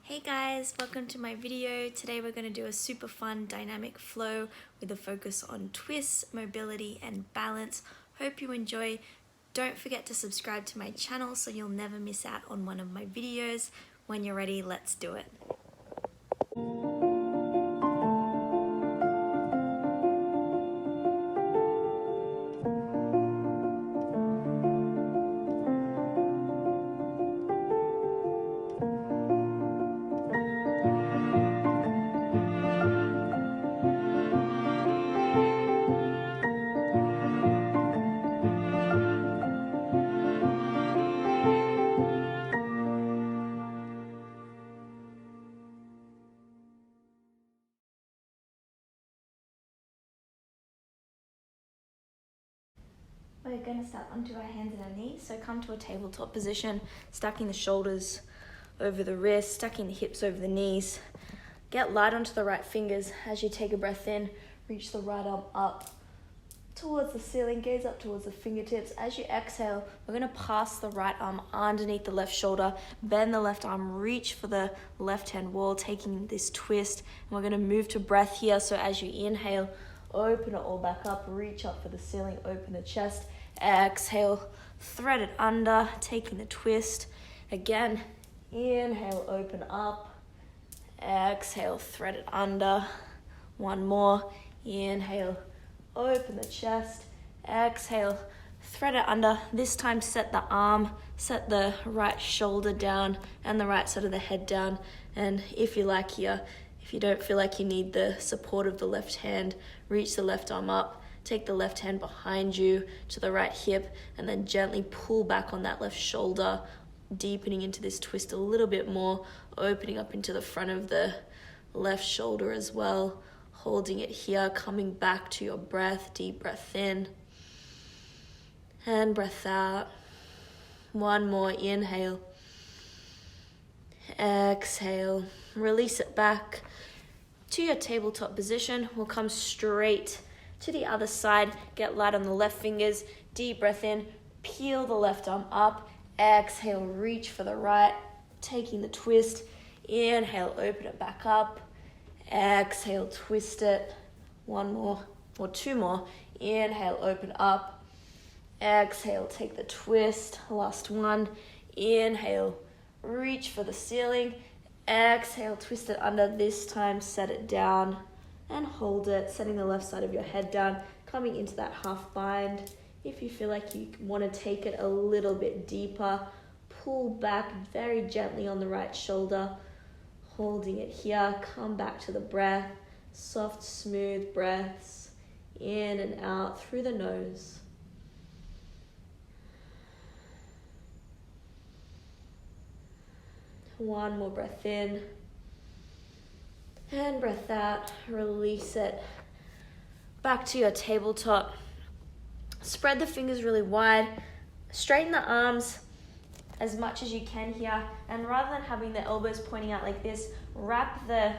Hey guys, welcome to my video. Today we're going to do a super fun dynamic flow with a focus on twists, mobility and balance. Hope you enjoy. Don't forget to subscribe to my channel so you'll never miss out on one of my videos. When you're ready, let's do it. We're going to start onto our hands and our knees. So come to a tabletop position, stacking the shoulders over the wrists, stacking the hips over the knees. Get light onto the right fingers as you take a breath in. Reach the right arm up towards the ceiling, gaze up towards the fingertips. As you exhale, we're going to pass the right arm underneath the left shoulder, bend the left arm, reach for the left hand wall, taking this twist. And we're going to move to breath here. So as you inhale, open it all back up, reach up for the ceiling, open the chest. Exhale, thread it under, taking the twist. Again, inhale, open up. Exhale, thread it under. One more. Inhale, open the chest. Exhale, thread it under. This time set the arm, set the right shoulder down and the right side of the head down. And if you like here, if you don't feel like you need the support of the left hand, reach the left arm up, take the left hand behind you to the right hip, and then gently pull back on that left shoulder, deepening into this twist a little bit more, opening up into the front of the left shoulder as well, holding it here, coming back to your breath, deep breath in, and breath out. One more, inhale, exhale, release it back to your tabletop position. We'll come straight to the other side, get light on the left fingers, deep breath in, peel the left arm up, exhale, reach for the right, taking the twist, inhale, open it back up, exhale, twist it, one more or two more, inhale, open up, exhale, take the twist, last one, inhale, reach for the ceiling, exhale, twist it under, this time set it down and hold it, setting the left side of your head down, coming into that half bind. If you feel like you want to take it a little bit deeper, pull back very gently on the right shoulder, holding it here, come back to the breath, soft, smooth breaths, in and out through the nose. One more breath in. And breath out, release it. Back to your tabletop. Spread the fingers really wide. Straighten the arms as much as you can here. And rather than having the elbows pointing out like this, wrap the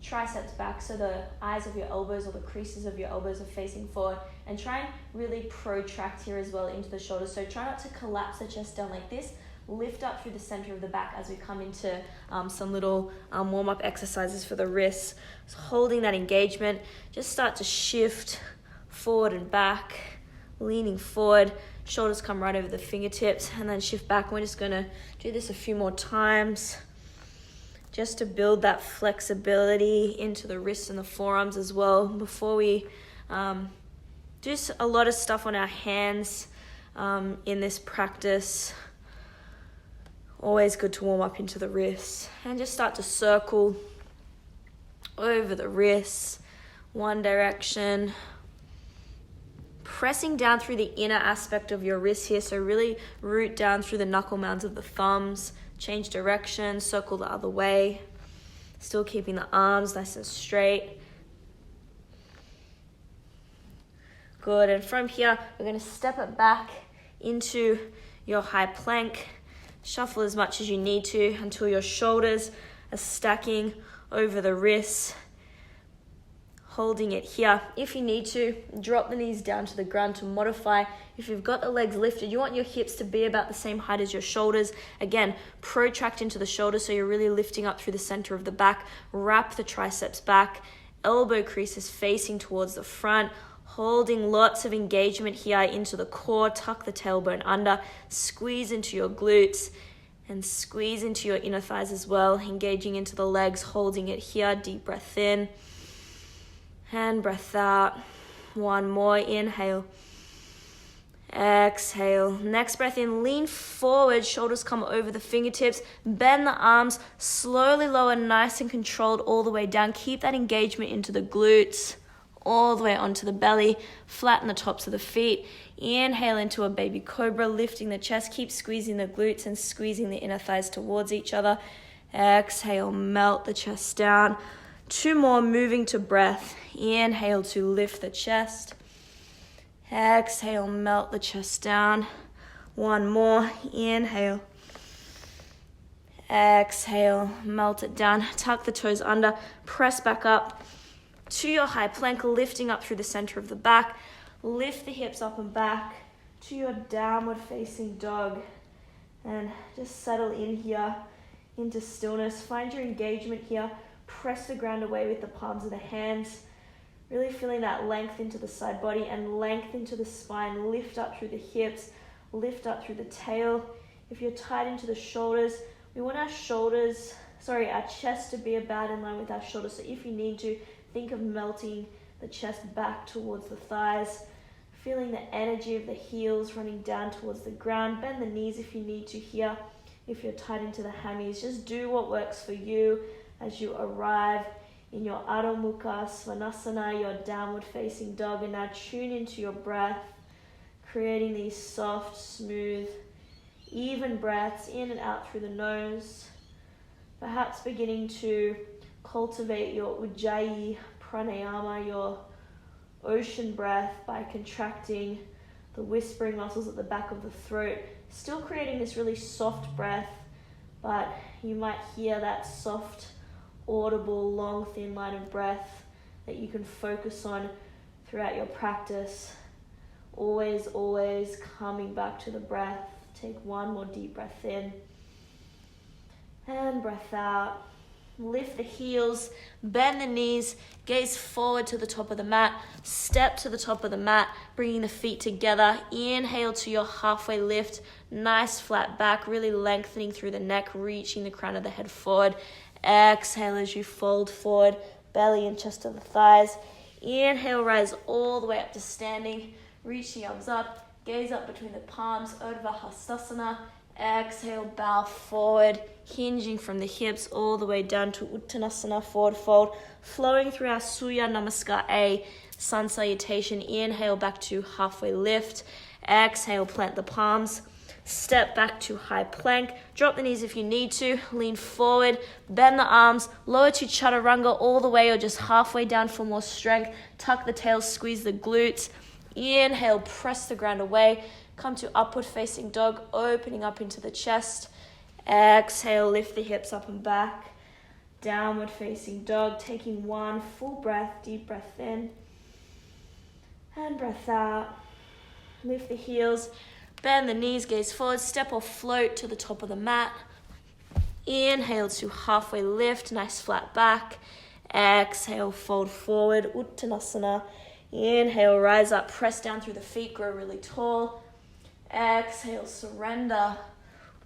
triceps back so the eyes of your elbows or the creases of your elbows are facing forward. And try and really protract here as well into the shoulders. So try not to collapse the chest down like this. Lift up through the center of the back as we come into some little warm-up exercises for the wrists. So holding that engagement, just start to shift forward and back, leaning forward, shoulders come right over the fingertips, and then shift back. We're just gonna do this a few more times just to build that flexibility into the wrists and the forearms as well. Before we do a lot of stuff on our hands in this practice, always good to warm up into the wrists and just start to circle over the wrists, one direction, pressing down through the inner aspect of your wrist here. So really root down through the knuckle mounds of the thumbs, change direction, circle the other way, still keeping the arms nice and straight. Good, and from here, we're gonna step it back into your high plank. Shuffle as much as you need to until your shoulders are stacking over the wrists. holding it here. If you need to, drop the knees down to the ground to modify. If you've got the legs lifted, you want your hips to be about the same height as your shoulders. Again, protract into the shoulders so you're really lifting up through the center of the back. Wrap the triceps back. Elbow creases facing towards the front. Holding lots of engagement here into the core. Tuck the tailbone under. Squeeze into your glutes and squeeze into your inner thighs as well. Engaging into the legs, holding it here. Deep breath in. And breath out. One more. Inhale. Exhale. Next breath in. Lean forward. Shoulders come over the fingertips. Bend the arms. Slowly lower, nice and controlled all the way down. Keep that engagement into the glutes. All the way onto the belly. Flatten the tops of the feet. Inhale into a baby cobra. Lifting the chest. Keep squeezing the glutes and squeezing the inner thighs towards each other. Exhale. Melt the chest down. 2 more, moving to breath. Inhale to lift the chest. Exhale, melt the chest down. 1 more, inhale. Exhale, melt it down. Tuck the toes under, press back up to your high plank, lifting up through the center of the back. Lift the hips up and back to your downward facing dog. And just settle in here into stillness. Find your engagement here. Press the ground away with the palms of the hands. Really feeling that length into the side body and length into the spine. Lift up through the hips. Lift up through the tail. If you're tight into the shoulders, we want our chest to be about in line with our shoulders. So if you need to, think of melting the chest back towards the thighs. Feeling the energy of the heels running down towards the ground. Bend the knees if you need to here. If you're tight into the hammies, just do what works for you. As you arrive in your Adho Mukha Svanasana, your downward facing dog, and now tune into your breath, creating these soft, smooth, even breaths in and out through the nose. Perhaps beginning to cultivate your Ujjayi Pranayama, your ocean breath, by contracting the whispering muscles at the back of the throat, still creating this really soft breath, but you might hear that soft, audible, long, thin line of breath that you can focus on throughout your practice. Always, always coming back to the breath. Take 1 more deep breath in. And breath out. Lift the heels, bend the knees, gaze forward to the top of the mat, step to the top of the mat, bringing the feet together. Inhale to your halfway lift, nice flat back, really lengthening through the neck, reaching the crown of the head forward. Exhale as you fold forward, belly and chest to the thighs. Inhale, rise all the way up to standing, reach the arms up, gaze up between the palms, Urdhva Hastasana. Exhale, bow forward, hinging from the hips all the way down to Uttanasana, forward fold, flowing through our Surya Namaskar A, sun salutation. Inhale back to halfway lift. Exhale, plant the palms. Step back to high plank. Drop the knees if you need to. Lean forward, bend the arms, lower to chaturanga all the way or just halfway down for more strength. Tuck the tail, squeeze the glutes. Inhale, press the ground away. Come to upward facing dog, opening up into the chest. Exhale, lift the hips up and back. Downward facing dog, taking 1 full breath, deep breath in. And breath out. Lift the heels, bend the knees, gaze forward, step or float to the top of the mat. Inhale to halfway lift, nice flat back. Exhale, fold forward, Uttanasana. Inhale, rise up, press down through the feet, grow really tall. Exhale, surrender.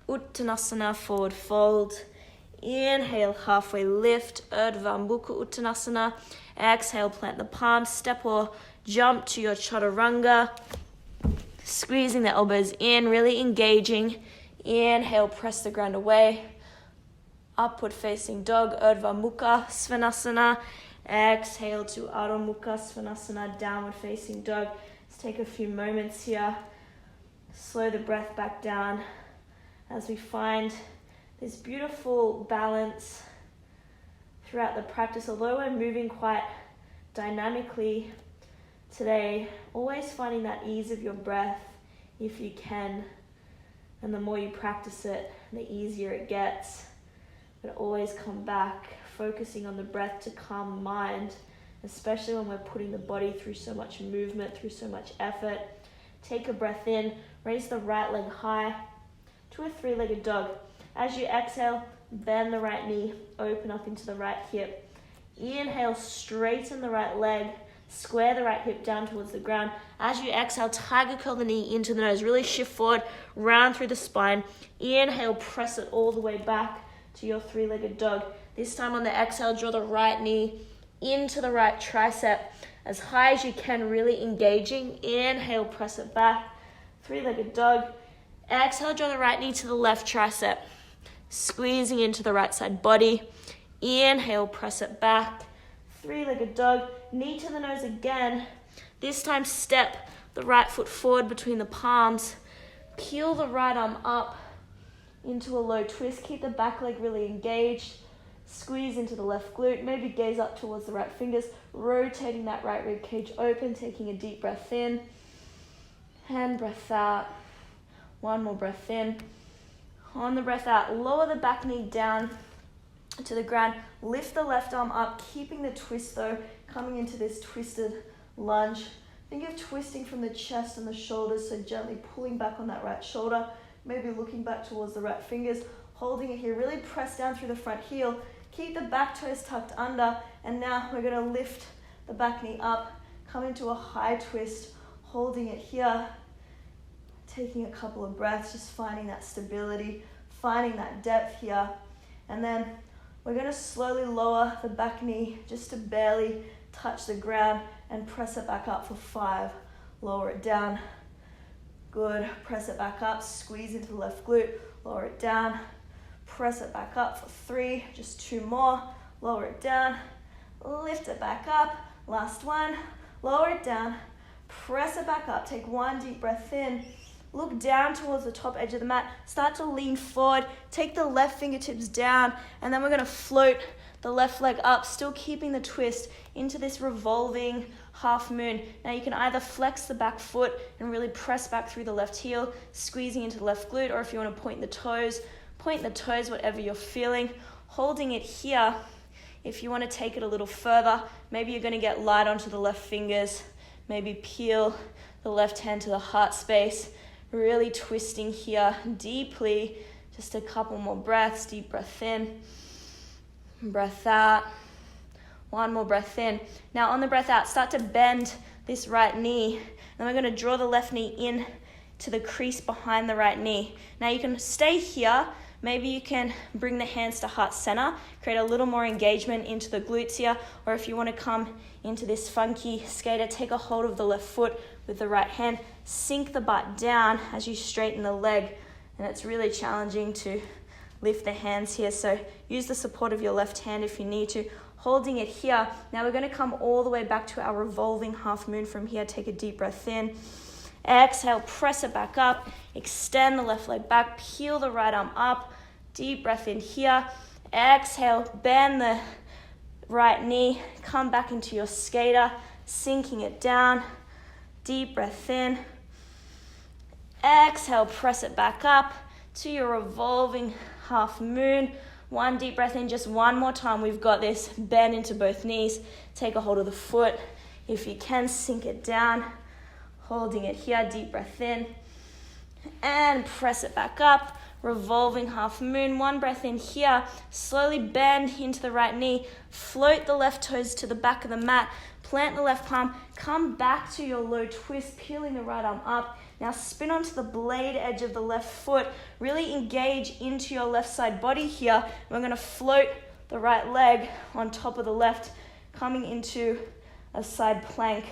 Uttanasana, forward fold. Inhale, halfway lift, Urdhva Mukha Uttanasana. Exhale, plant the palms, step or jump to your chaturanga. Squeezing the elbows in, really engaging. Inhale, press the ground away. Upward facing dog, Urdhva Mukha Svanasana. Exhale to Adho Mukha Svanasana, downward facing dog. Let's take a few moments here. Slow the breath back down as we find this beautiful balance throughout the practice. Although we're moving quite dynamically today, always finding that ease of your breath if you can. And the more you practice it, the easier it gets. But always come back, focusing on the breath to calm the mind especially when we're putting the body through so much movement, through so much effort. Take a breath in, raise the right leg high to a three-legged dog. As you exhale, bend the right knee, open up into the right hip. Inhale, straighten the right leg, square the right hip down towards the ground. As you exhale, tiger curl the knee into the nose. Really shift forward, round through the spine. Inhale, press it all the way back to your three-legged dog. This time on the exhale, draw the right knee into the right tricep. As high as you can, really engaging. Inhale, press it back. Three-legged dog. Exhale, draw the right knee to the left tricep. Squeezing into the right side body. Inhale, press it back. Three-legged dog. Knee to the nose again. This time, step the right foot forward between the palms. Peel the right arm up into a low twist. Keep the back leg really engaged. Squeeze into the left glute. Maybe gaze up towards the right fingers. Rotating that right rib cage open. Taking a deep breath in. And breath out. One more breath in. On the breath out, lower the back knee down to the ground. Lift the left arm up, keeping the twist though, coming into this twisted lunge. Think of twisting from the chest and the shoulders, so gently pulling back on that right shoulder, maybe looking back towards the right fingers, holding it here. Really press down through the front heel. Keep the back toes tucked under, and now we're going to lift the back knee up, come into a high twist, holding it here. Taking a couple of breaths, just finding that stability, finding that depth here. And then we're going to slowly lower the back knee just to barely touch the ground and press it back up for 5. Lower it down. Good. Press it back up. Squeeze into the left glute. Lower it down. Press it back up for 3. Just 2 more. Lower it down. Lift it back up. Last one. Lower it down. Press it back up. Take 1 deep breath in. Look down towards the top edge of the mat. Start to lean forward. Take the left fingertips down. And then we're going to float the left leg up, still keeping the twist into this revolving half moon. Now you can either flex the back foot and really press back through the left heel, squeezing into the left glute, or if you want to point the toes, whatever you're feeling. Holding it here. If you want to take it a little further, maybe you're going to get light onto the left fingers. Maybe peel the left hand to the heart space. Really twisting here deeply. Just a couple more breaths. Deep breath in. Breath out. 1 more breath in. Now on the breath out, start to bend this right knee. Then we're going to draw the left knee in to the crease behind the right knee. Now you can stay here. Maybe you can bring the hands to heart center, create a little more engagement into the glutes here, or if you want to come into this funky skater, take a hold of the left foot with the right hand, sink the butt down as you straighten the leg, and it's really challenging to lift the hands here, so use the support of your left hand if you need to, holding it here. Now we're going to come all the way back to our revolving half moon from here. Take a deep breath in. Exhale, press it back up, extend the left leg back, peel the right arm up, deep breath in here. Exhale, bend the right knee, come back into your skater, sinking it down, deep breath in. Exhale, press it back up to your revolving half moon. 1 deep breath in, just 1 more time. We've got this. Bend into both knees, take a hold of the foot. If you can, sink it down. Holding it here, deep breath in, and press it back up, revolving half moon. 1 breath in here, slowly bend into the right knee, float the left toes to the back of the mat, plant the left palm, come back to your low twist, peeling the right arm up. Now spin onto the blade edge of the left foot, really engage into your left side body here. We're going to float the right leg on top of the left, coming into a side plank.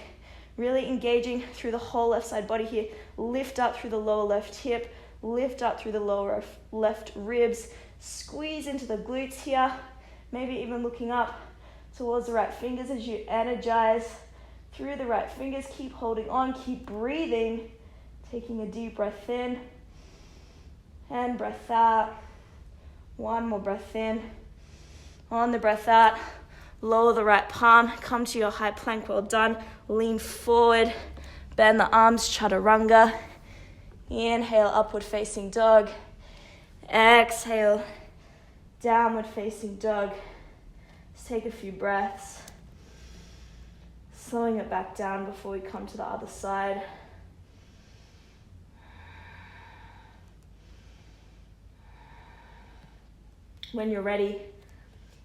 Really engaging through the whole left side body here. Lift up through the lower left hip. Lift up through the lower left ribs. Squeeze into the glutes here. Maybe even looking up towards the right fingers as you energize through the right fingers. Keep holding on. Keep breathing. Taking a deep breath in. And breath out. 1 more breath in. On the breath out, lower the right palm, come to your high plank. Well done. Lean forward, bend the arms, chaturanga. Inhale, upward facing dog. Exhale, downward facing dog. Just take a few breaths. Slowing it back down before we come to the other side. When you're ready,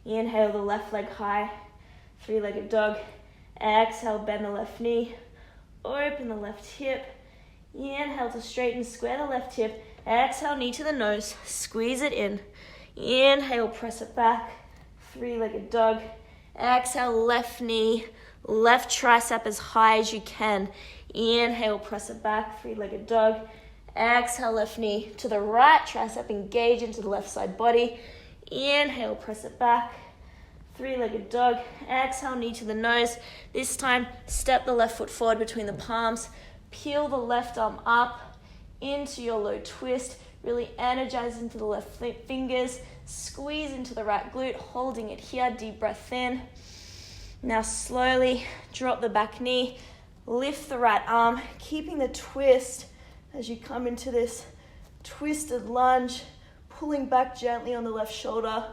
inhale the left leg high, three-legged dog. Exhale, bend the left knee, open the left hip. Inhale to straighten, square the left hip. Exhale, knee to the nose, squeeze it in. Inhale, press it back, three-legged dog. Exhale, left knee, left tricep as high as you can. Inhale, press it back, three-legged dog. Exhale, left knee to the right tricep, engage into the left side body. Inhale, press it back, three-legged dog. Exhale, knee to the nose. This time, step the left foot forward between the palms. Peel the left arm up into your low twist. Really energize into the left fingers. Squeeze into the right glute, holding it here. Deep breath in. Now slowly drop the back knee. Lift the right arm, keeping the twist as you come into this twisted lunge. Pulling back gently on the left shoulder.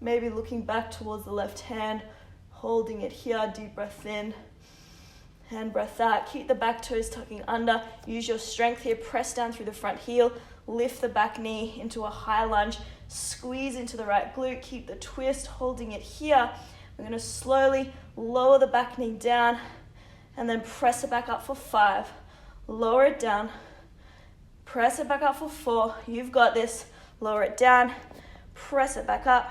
Maybe looking back towards the left hand. Holding it here. Deep breath in. Hand breath out. Keep the back toes tucking under. Use your strength here. Press down through the front heel. Lift the back knee into a high lunge. Squeeze into the right glute. Keep the twist. Holding it here. We're going to slowly lower the back knee down. And then press it back up for 5. Lower it down. Press it back up for 4. You've got this. Lower it down. Press it back up.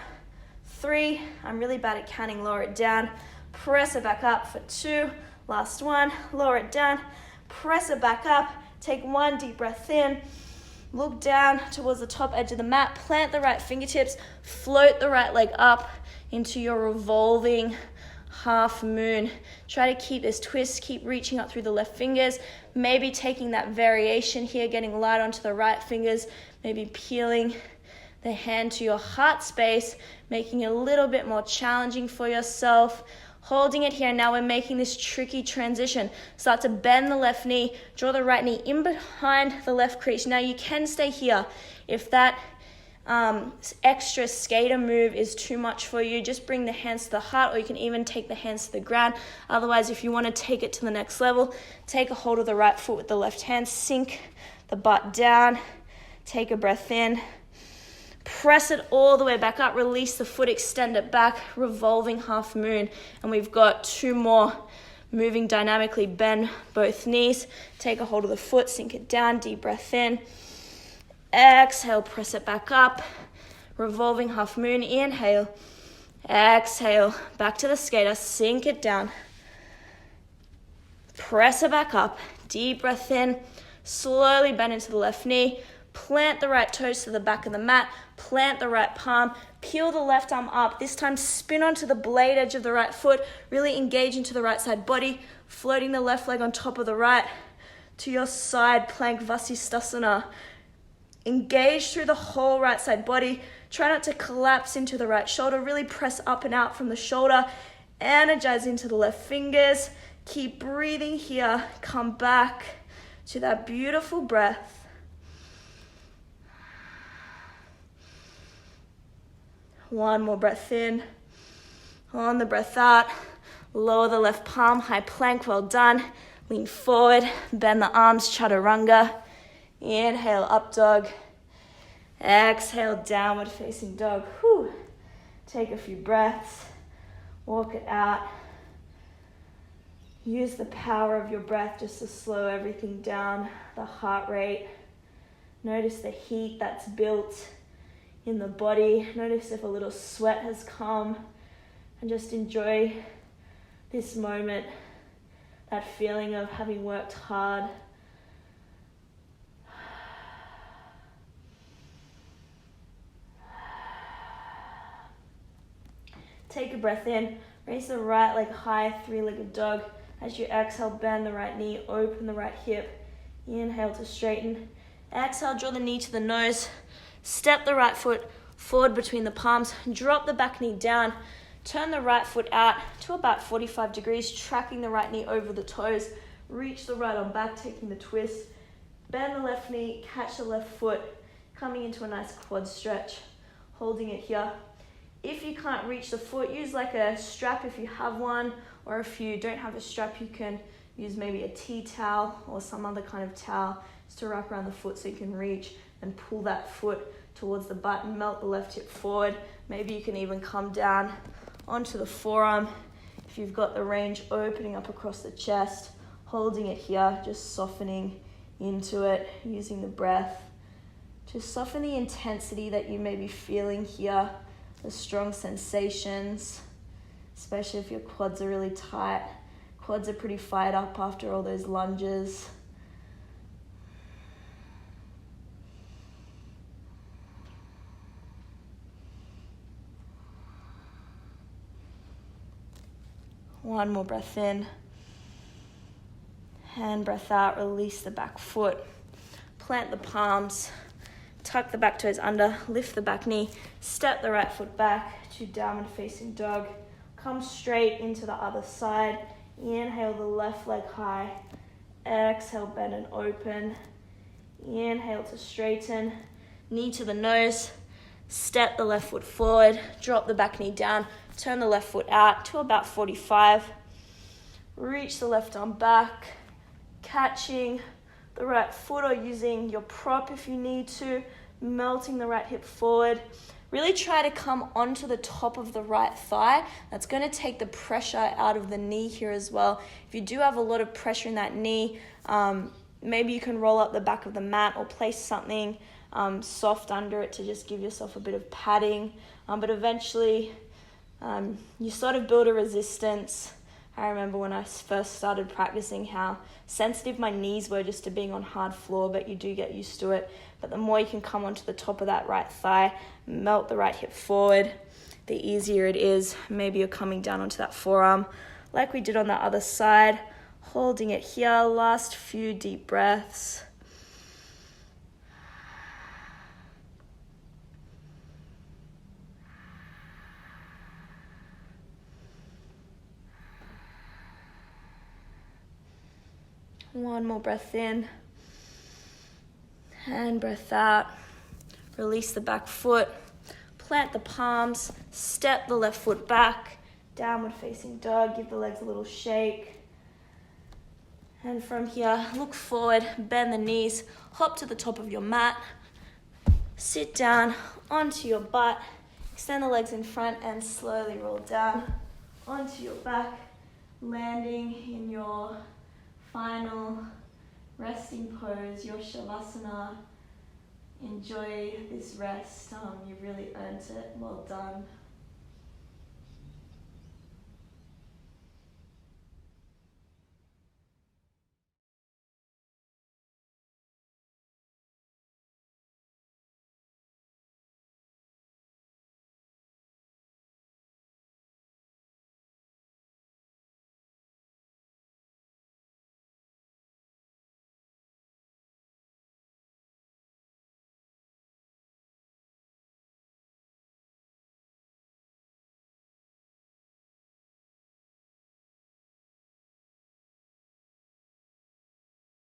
3. I'm really bad at counting. Lower it down. Press it back up for 2. Last one. Lower it down. Press it back up. Take 1 deep breath in. Look down towards the top edge of the mat. Plant the right fingertips. Float the right leg up into your revolving half moon. Try to keep this twist. Keep reaching up through the left fingers. Maybe taking that variation here, getting light onto the right fingers. Maybe peeling the hand to your heart space, making it a little bit more challenging for yourself. Holding it here. Now we're making this tricky transition. Start to bend the left knee. Draw the right knee in behind the left crease. Now you can stay here. If that extra skater move is too much for you, just bring the hands to the heart, or you can even take the hands to the ground. Otherwise, if you want to take it to the next level, take a hold of the right foot with the left hand. Sink the butt down. Take a breath in. Press it all the way back up. Release the foot, extend it back. Revolving half moon. And we've got 2 more. Moving dynamically, bend both knees. Take a hold of the foot, sink it down. Deep breath in. Exhale, press it back up. Revolving half moon. Inhale. Exhale. Back to the skater. Sink it down. Press it back up. Deep breath in. Slowly bend into the left knee. Plant the right toes to the back of the mat. Plant the right palm. Peel the left arm up. This time spin onto the blade edge of the right foot. Really engage into the right side body. Floating the left leg on top of the right to your side plank Vasisthasana. Engage through the whole right side body. Try not to collapse into the right shoulder. Really press up and out from the shoulder. Energize into the left fingers. Keep breathing here. Come back to that beautiful breath. One more breath in. On the breath out. Lower the left palm. High plank. Well done. Lean forward. Bend the arms. Chaturanga. Inhale, up dog. Exhale, downward facing dog. Whew. Take a few breaths. Walk it out. Use the power of your breath just to slow everything down. The heart rate. Notice the heat that's built in the body. Notice if a little sweat has come. And just enjoy this moment. That feeling of having worked hard. Take a breath in. Raise the right leg high, 3-legged dog. As you exhale, bend the right knee, open the right hip. Inhale to straighten. Exhale, draw the knee to the nose. Step the right foot forward between the palms. Drop the back knee down. Turn the right foot out to about 45 degrees, tracking the right knee over the toes. Reach the right arm back, taking the twist. Bend the left knee, catch the left foot, coming into a nice quad stretch. Holding it here. If you can't reach the foot, use like a strap if you have one, or if you don't have a strap, you can use maybe a tea towel or some other kind of towel just to wrap around the foot so you can reach and pull that foot towards the butt and melt the left hip forward. Maybe you can even come down onto the forearm if you've got the range, opening up across the chest, holding it here, just softening into it, using the breath. Just soften the intensity that you may be feeling here, the strong sensations, especially if your quads are really tight. Quads are pretty fired up after all those lunges. One more breath in. And breath out, release the back foot. Plant the palms, tuck the back toes under, lift the back knee, step the right foot back to downward facing dog. Come straight into the other side. Inhale the left leg high. Exhale, bend and open. Inhale to straighten. Knee to the nose. Step the left foot forward. Drop the back knee down. Turn the left foot out to about 45. Reach the left arm back. Catching the right foot or using your prop if you need to. Melting the right hip forward. Really try to come onto the top of the right thigh. That's going to take the pressure out of the knee here as well. If you do have a lot of pressure in that knee, maybe you can roll up the back of the mat or place something soft under it to just give yourself a bit of padding. But eventually, you sort of build a resistance. I remember when I first started practicing how sensitive my knees were just to being on hard floor, but you do get used to it. But the more you can come onto the top of that right thigh, melt the right hip forward, the easier it is. Maybe you're coming down onto that forearm like we did on the other side, holding it here. Last few deep breaths. One more breath in and breath out. Release the back foot, plant the palms, step the left foot back, downward facing dog, give the legs a little shake. And from here, look forward, bend the knees, hop to the top of your mat, sit down onto your butt, extend the legs in front and slowly roll down onto your back, landing in your final resting pose, your Shavasana. Enjoy this rest. You've really earned it. Well done.